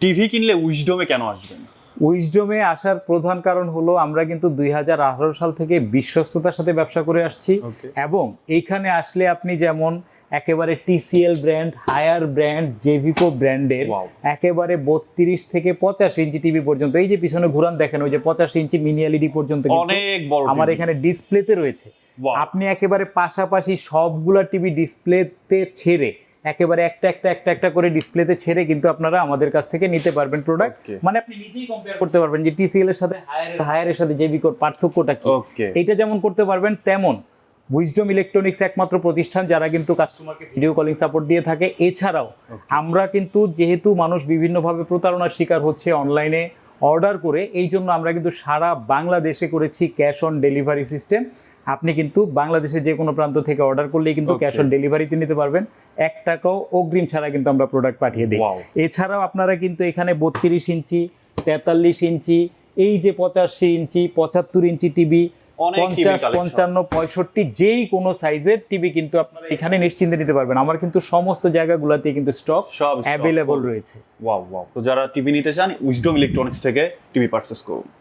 TV কিনলে উইজডমে কেন আসবেন? উইজডমে আসার প্রধান কারণ হলো আমরা কিন্তু 2018 সাল থেকে বিশ্বস্ততার সাথে ব্যবসা করে আসছি Okay. এবং এইখানে আসলে আপনি যেমন একেবারে টিসিএল ব্র্যান্ড, হায়ার ব্র্যান্ড, জেভিকো ব্র্যান্ডের Wow. একেবারে 32 থেকে 85 ইঞ্চি টিভি পর্যন্ত, এই যে পিছনে ঘুরান দেখেন, ওই যে 85 ইঞ্চি মিনি এলইডি পর্যন্ত কিন্তু অনেক বড় আমার TV। এখানে ডিসপ্লেতে রয়েছে। Wow. আপনি একেবারে পাশাপাশি সবগুলা টিভি ডিসপ্লেতে ছেড়ে একেবারে একটা করে ডিসপ্লেতে ছেড়ে কিন্তু আপনারা আমাদের কাছ থেকে নিতে পারবেন প্রোডাক্ট। Okay. মানে আপনি নিজেই কম্পেয়ার করতে পারবেন যে টিসিএল এর সাথে হায়ারের সাথে জেভিকোর পার্থক্যটা কি। Okay. এটা যেমন করতে পারবেন, তেমন উইজডম ইলেকট্রনিক্স একমাত্র প্রতিষ্ঠান যারা কিন্তু কাস্টমারকে ভিডিও কলিং সাপোর্ট দিয়ে থাকে। এছাড়াও আমরা কিন্তু, যেহেতু মানুষ বিভিন্নভাবে প্রতারণার শিকার হচ্ছে অনলাইনে অর্ডার করে, এই জন্য আমরা কিন্তু সারা বাংলাদেশে করেছি ক্যাশ অন ডেলিভারি সিস্টেম। আপনি কিন্তু বাংলাদেশে যে কোনো প্রান্ত থেকে অর্ডার করলেই কিন্তু Okay. ক্যাশ অন ডেলিভারিতে নিতে পারবেন। 1 টাকাও অগ্রিম ছাড়া কিন্তু আমরা প্রোডাক্ট পাঠিয়ে দিই। Wow. এছাড়াও আপনারা কিন্তু এখানে 32 ইঞ্চি, 43 ইঞ্চি, এই যে 85 ইঞ্চি, 75 ইঞ্চি টিভি, অনেক TV 50, collection। 55, 65 যেই কোনো সাইজের টিভি কিন্তু আপনারা এখানে নিশ্চিন্তে নিতে পারবেন। আমার কিন্তু সমস্ত জায়গাগুলোতে কিন্তু স্টক সব stock অ্যাভেলেবল full। রয়েছে। ওয়াও ওয়াও, তো যারা টিভি নিতে চান উইজডম ইলেকট্রনিক্স থেকে টিভি পারচেস করুন।